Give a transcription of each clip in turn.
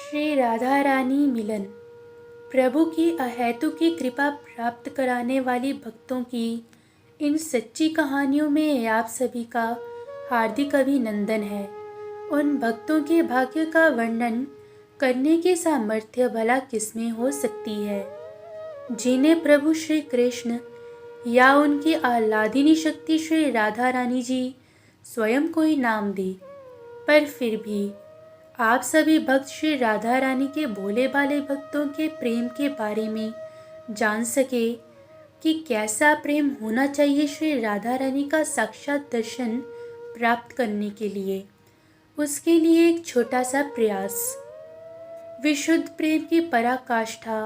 श्री राधा रानी मिलन। प्रभु की अहेतुकी कृपा प्राप्त कराने वाली भक्तों की इन सच्ची कहानियों में आप सभी का हार्दिक अभिनंदन है। उन भक्तों के भाग्य का वर्णन करने की सामर्थ्य भला किसमें हो सकती है, जिन्हें प्रभु श्री कृष्ण या उनकी आह्लादिनी शक्ति श्री राधा रानी जी स्वयं कोई नाम दे। पर फिर भी आप सभी भक्त श्री राधा रानी के भोले भाले भक्तों के प्रेम के बारे में जान सके कि कैसा प्रेम होना चाहिए श्री राधा रानी का साक्षात दर्शन प्राप्त करने के लिए। उसके लिए एक छोटा सा प्रयास। विशुद्ध प्रेम की पराकाष्ठा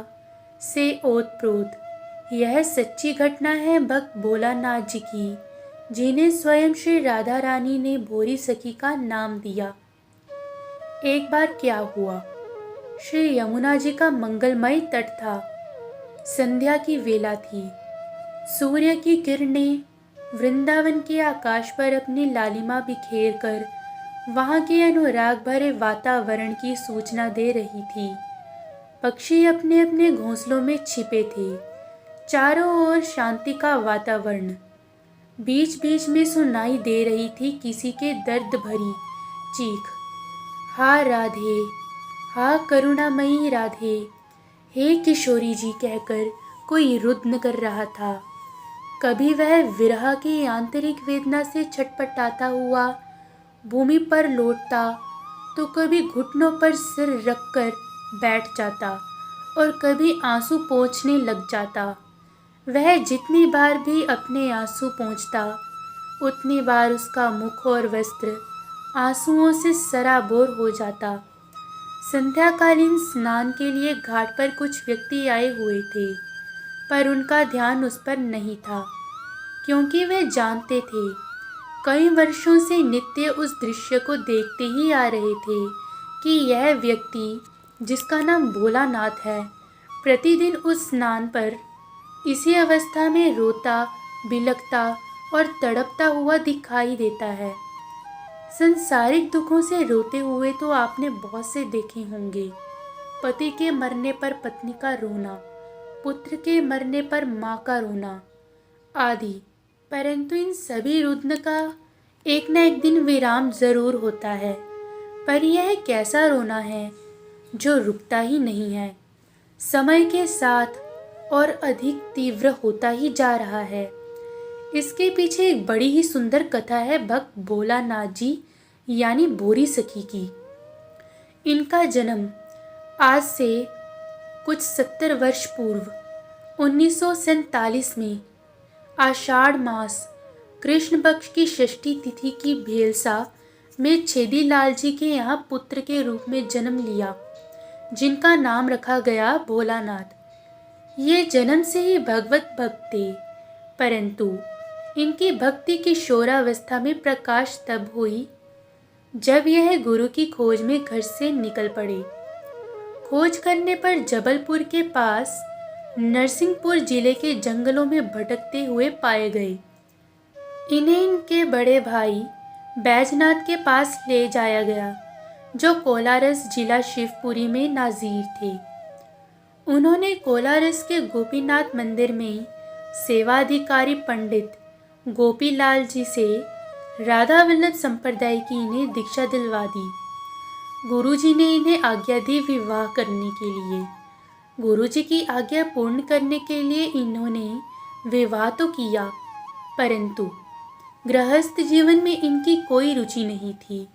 से ओतप्रोत यह सच्ची घटना है भक्त भोलानाथ जी की, जिन्हें स्वयं श्री राधा रानी ने भोरी सखी का नाम दिया। एक बार क्या हुआ, श्री यमुना जी का मंगलमय तट था। संध्या की वेला थी। सूर्य की किरणें वृंदावन के आकाश पर अपनी लालिमा बिखेर कर वहाँ के अनुराग भरे वातावरण की सूचना दे रही थी। पक्षी अपने अपने घोंसलों में छिपे थे। चारों ओर शांति का वातावरण। बीच बीच में सुनाई दे रही थी किसी के दर्द भरी चीख, हा राधे, हा करुणामयी राधे, हे किशोरी जी कहकर कोई रुदन कर रहा था। कभी वह विरह की आंतरिक वेदना से छटपटाता हुआ भूमि पर लौटता, तो कभी घुटनों पर सिर रखकर बैठ जाता और कभी आंसू पोंछने लग जाता। वह जितनी बार भी अपने आंसू पोंछता, उतनी बार उसका मुख और वस्त्र आंसुओं से सराबोर हो जाता। संध्याकालीन स्नान के लिए घाट पर कुछ व्यक्ति आए हुए थे, पर उनका ध्यान उस पर नहीं था, क्योंकि वे जानते थे, कई वर्षों से नित्य उस दृश्य को देखते ही आ रहे थे कि यह व्यक्ति, जिसका नाम भोलानाथ है, प्रतिदिन उस स्नान पर इसी अवस्था में रोता, बिलखता और तड़पता हुआ दिखाई देता है। संसारिक दुखों से रोते हुए तो आपने बहुत से देखे होंगे। पति के मरने पर पत्नी का रोना, पुत्र के मरने पर माँ का रोना आदि, परंतु इन सभी रुदन का एक न एक दिन विराम जरूर होता है। पर यह कैसा रोना है जो रुकता ही नहीं है, समय के साथ और अधिक तीव्र होता ही जा रहा है। इसके पीछे एक बड़ी ही सुंदर कथा है भक्त भोलानाथ जी यानी भोरी सखी की। इनका जन्म आज से कुछ 70 वर्ष पूर्व 1947 में आषाढ़ मास कृष्ण पक्ष की षष्ठी तिथि की भेलसा में छेदी लाल जी के यहाँ पुत्र के रूप में जन्म लिया, जिनका नाम रखा गया भोलानाथ। ये जन्म से ही भगवत भक्त थे, परंतु इनकी भक्ति की किशोरावस्था में प्रकाश तब हुई जब यह गुरु की खोज में घर से निकल पड़े। खोज करने पर जबलपुर के पास नरसिंहपुर जिले के जंगलों में भटकते हुए पाए गए। इन्हें इनके बड़े भाई बैजनाथ के पास ले जाया गया, जो कोलारस जिला शिवपुरी में नाजीर थे। उन्होंने कोलारस के गोपीनाथ मंदिर में सेवाधिकारी पंडित गोपीलाल जी से राधा वल्लभ संप्रदाय की इन्हें दीक्षा दिलवा दी। गुरुजी ने इन्हें आज्ञा दी विवाह करने के लिए। गुरुजी की आज्ञा पूर्ण करने के लिए इन्होंने विवाह तो किया, परंतु गृहस्थ जीवन में इनकी कोई रुचि नहीं थी।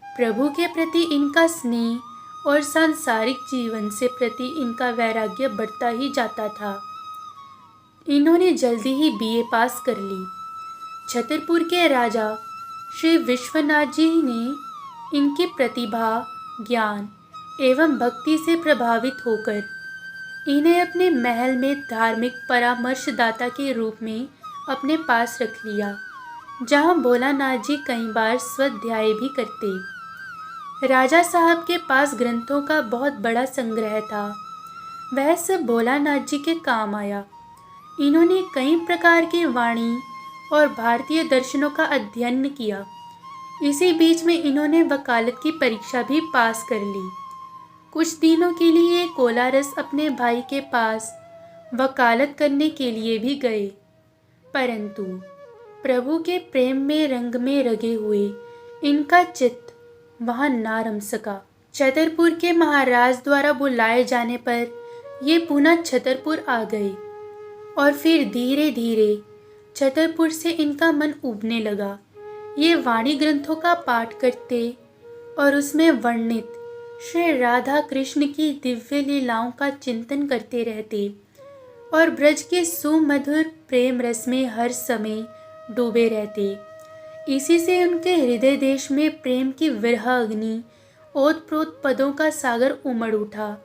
प्रभु के प्रति इनका स्नेह और सांसारिक जीवन से प्रति इनका वैराग्य बढ़ता ही जाता था। इन्होंने जल्दी ही बीए पास कर ली। छतरपुर के राजा श्री विश्वनाथ जी ने इनकी प्रतिभा, ज्ञान एवं भक्ति से प्रभावित होकर इन्हें अपने महल में धार्मिक परामर्शदाता के रूप में अपने पास रख लिया, जहां भोलानाथ जी कई बार स्वाध्याय भी करते। राजा साहब के पास ग्रंथों का बहुत बड़ा संग्रह था। वह सब भोलानाथ जी के काम आया। इन्होंने कई प्रकार की वाणी और भारतीय दर्शनों का अध्ययन किया। इसी बीच में इन्होंने वकालत की परीक्षा भी पास कर ली। कुछ दिनों के लिए कोलारस अपने भाई के पास वकालत करने के लिए भी गए, परंतु प्रभु के प्रेम में रंग में रंगे हुए इनका चित्त वहां ना रम सका। छतरपुर के महाराज द्वारा बुलाए जाने पर ये पुनः छतरपुर आ गए और फिर धीरे धीरे छतरपुर से इनका मन उबने लगा। ये वाणी ग्रंथों का पाठ करते और उसमें वर्णित श्री राधा कृष्ण की दिव्य लीलाओं का चिंतन करते रहते और ब्रज के सुमधुर प्रेम रस में हर समय डूबे रहते। इसी से उनके हृदय देश में प्रेम की विरह अग्नि ओतप्रोत पदों का सागर उमड़ उठा,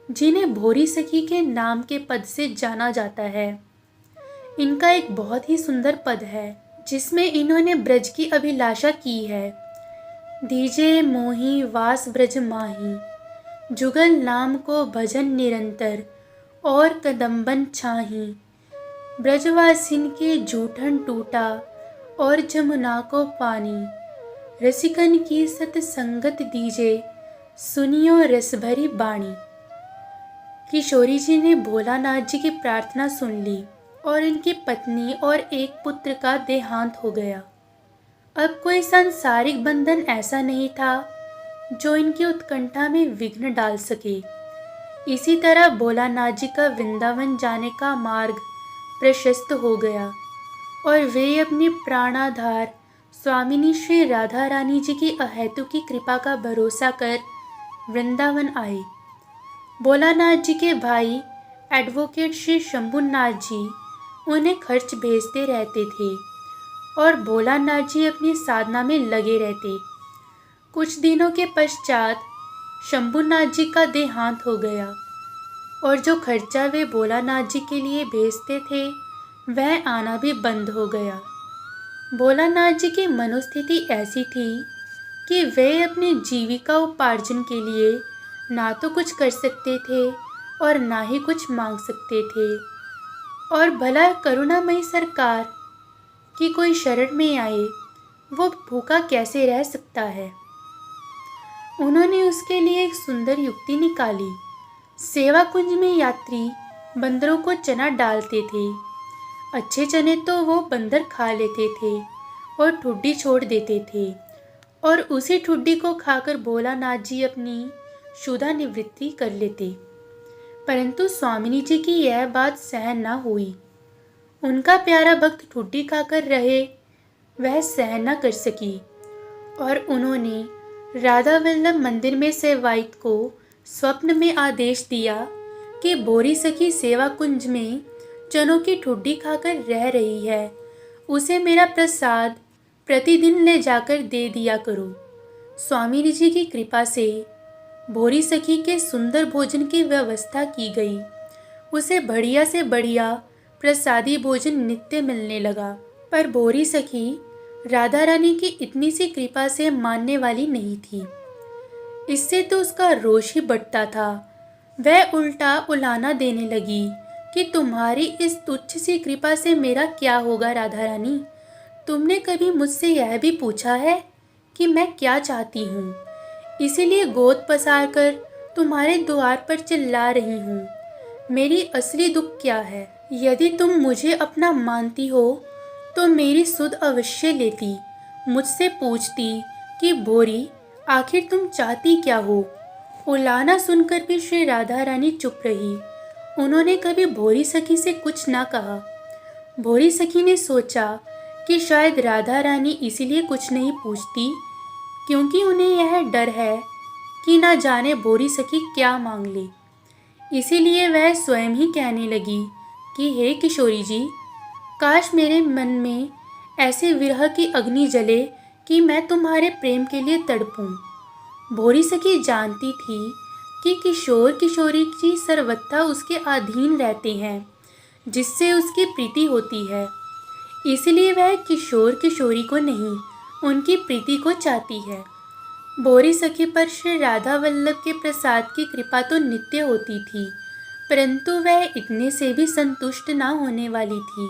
जिन्हें भोरी सखी के नाम के पद से जाना जाता है। इनका एक बहुत ही सुंदर पद है जिसमें इन्होंने ब्रज की अभिलाषा की है। दीजे मोही वास ब्रज माही, जुगल नाम को भजन निरंतर, और कदम्बन छाही। ब्रजवासिन के जूठन टूटा और जमुना को पानी, रसिकन की सतसंगत दीजे, सुनियो रस भरी बाणी। किशोरी जी ने भोलानाथ जी की प्रार्थना सुन ली और इनकी पत्नी और एक पुत्र का देहांत हो गया। अब कोई सांसारिक बंधन ऐसा नहीं था जो इनकी उत्कंठा में विघ्न डाल सके। इसी तरह भोलानाथ जी का वृंदावन जाने का मार्ग प्रशस्त हो गया और वे अपनी प्राणाधार स्वामिनी श्री राधा रानी जी की अहेतु की कृपा का भरोसा कर वृंदावन आए। भोलानाथ जी के भाई एडवोकेट श्री शंभुनाथ जी उन्हें खर्च भेजते रहते थे और भोलानाथ जी अपनी साधना में लगे रहते। कुछ दिनों के पश्चात शंभुनाथ जी का देहांत हो गया और जो खर्चा वे भोलानाथ जी के लिए भेजते थे वह आना भी बंद हो गया। भोलानाथ जी की मनोस्थिति ऐसी थी कि वे अपनी जीविका उपार्जन के लिए ना तो कुछ कर सकते थे और ना ही कुछ मांग सकते थे, और भला करुणामयी सरकार की कोई शरण में आए वो भूखा कैसे रह सकता है। उन्होंने उसके लिए एक सुंदर युक्ति निकाली। सेवा कुंज में यात्री बंदरों को चना डालते थे। अच्छे चने तो वो बंदर खा लेते थे और ठुड्डी छोड़ देते थे, और उसी ठुड्डी को खाकर भोलानाथ जी अपनी क्षुधा निवृत्ति कर लेते। परंतु स्वामिनी जी की यह बात सहन न हुई। उनका प्यारा भक्त ठुड्डी खाकर रहे वह सहन न कर सकी और उन्होंने राधा वल्लभ मंदिर में सेवायत को स्वप्न में आदेश दिया कि भोरी सखी सेवा कुंज में चनों की ठुड्डी खाकर रह रही है, उसे मेरा प्रसाद प्रतिदिन ले जाकर दे दिया करो। स्वामी जी की कृपा से भोरी सखी के सुंदर भोजन की व्यवस्था की गई। उसे बढ़िया से बढ़िया प्रसादी भोजन नित्य मिलने लगा, पर भोरी सखी राधा रानी की इतनी सी कृपा से मानने वाली नहीं थी। इससे तो उसका रोष ही बढ़ता था। वह उल्टा उलाना देने लगी कि तुम्हारी इस तुच्छ सी कृपा से मेरा क्या होगा राधा रानी। तुमने कभी मुझसे यह भी पूछा है कि मैं क्या चाहती हूँ, इसीलिए गोद पसार कर तुम्हारे द्वार पर चिल्ला रही हूँ। मेरी असली दुख क्या है? यदि तुम मुझे अपना मानती हो तो मेरी सुध अवश्य लेती, मुझसे पूछती कि भोरी आखिर तुम चाहती क्या हो। उलाना सुनकर भी श्री राधा रानी चुप रही। उन्होंने कभी भोरी सखी से कुछ ना कहा। भोरी सखी ने सोचा कि शायद राधा रानी इसीलिए कुछ नहीं पूछती क्योंकि उन्हें यह डर है कि ना जाने भोरी सखी क्या मांग ले। इसीलिए वह स्वयं ही कहने लगी कि हे किशोरी जी, काश मेरे मन में ऐसे विरह की अग्नि जले कि मैं तुम्हारे प्रेम के लिए तड़पूं। भोरी सखी जानती थी कि किशोर किशोरी की सर्वथा उसके अधीन रहते हैं, जिससे उसकी प्रीति होती है। इसलिए वह किशोर किशोरी को नहीं, उनकी प्रीति को चाहती है। भोरी सखी पर श्री राधा वल्लभ के प्रसाद की कृपा तो नित्य होती थी, परंतु वह इतने से भी संतुष्ट ना होने वाली थी।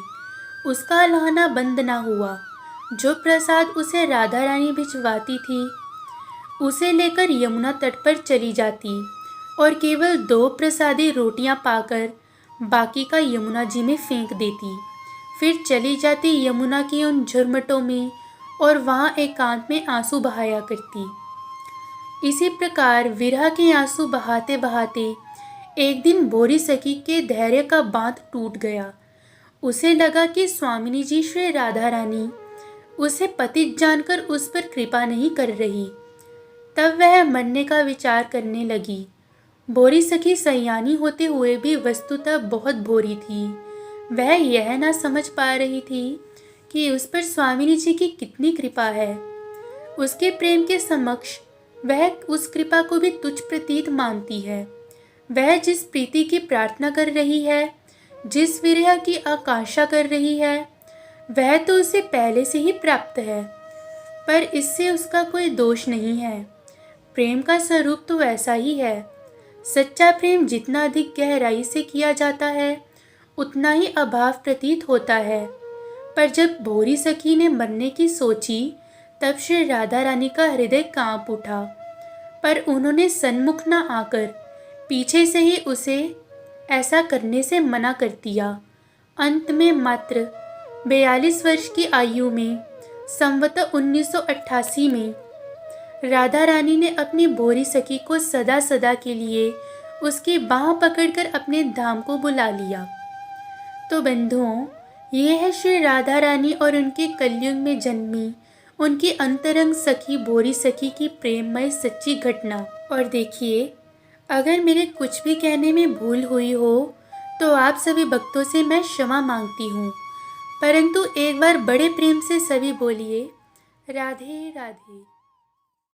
उसका लहाना बंद ना हुआ। जो प्रसाद उसे राधा रानी भिजवाती थी उसे लेकर यमुना तट पर चली जाती। और केवल 2 प्रसादी रोटियां पाकर बाकी का यमुना जी में फेंक देती। फिर चली जाती यमुना की उन झुरमुटों में और वहाँ एकांत में आंसू बहाया करती। इसी प्रकार विरह के आंसू बहाते बहाते एक दिन भोरी सखी के धैर्य का बांध टूट गया। उसे लगा कि स्वामिनी जी श्री राधा रानी उसे पतित जानकर उस पर कृपा नहीं कर रही। तब वह मरने का विचार करने लगी। भोरी सखी सयानी होते हुए भी वस्तुतः बहुत भोरी थी। वह यह ना समझ पा रही थी कि उस पर स्वामिनी जी की कितनी कृपा है। उसके प्रेम के समक्ष वह उस कृपा को भी तुच्छ प्रतीत मानती है। वह जिस प्रीति की प्रार्थना कर रही है, जिस विरह की आकांक्षा कर रही है, वह तो उसे पहले से ही प्राप्त है। पर इससे उसका कोई दोष नहीं है। प्रेम का स्वरूप तो ऐसा ही है। सच्चा प्रेम जितना अधिक गहराई से किया जाता है, उतना ही अभाव प्रतीत होता है। पर जब भोरी सखी ने मरने की सोची, तब श्री राधा रानी का हृदय कांप उठा। पर उन्होंने सन्मुख न आकर पीछे से ही उसे ऐसा करने से मना कर दिया। अंत में मात्र 42 वर्ष की आयु में संवत 1988 में राधा रानी ने अपनी भोरी सखी को सदा सदा के लिए उसकी बाह पकड़कर अपने धाम को बुला लिया। तो बंधुओं, ये है श्री राधा रानी और उनके कलयुग में जन्मी उनकी अंतरंग सखी भोरी सखी की प्रेममय सच्ची घटना। और देखिए, अगर मेरे कुछ भी कहने में भूल हुई हो तो आप सभी भक्तों से मैं क्षमा मांगती हूँ। परंतु एक बार बड़े प्रेम से सभी बोलिए, राधे राधे।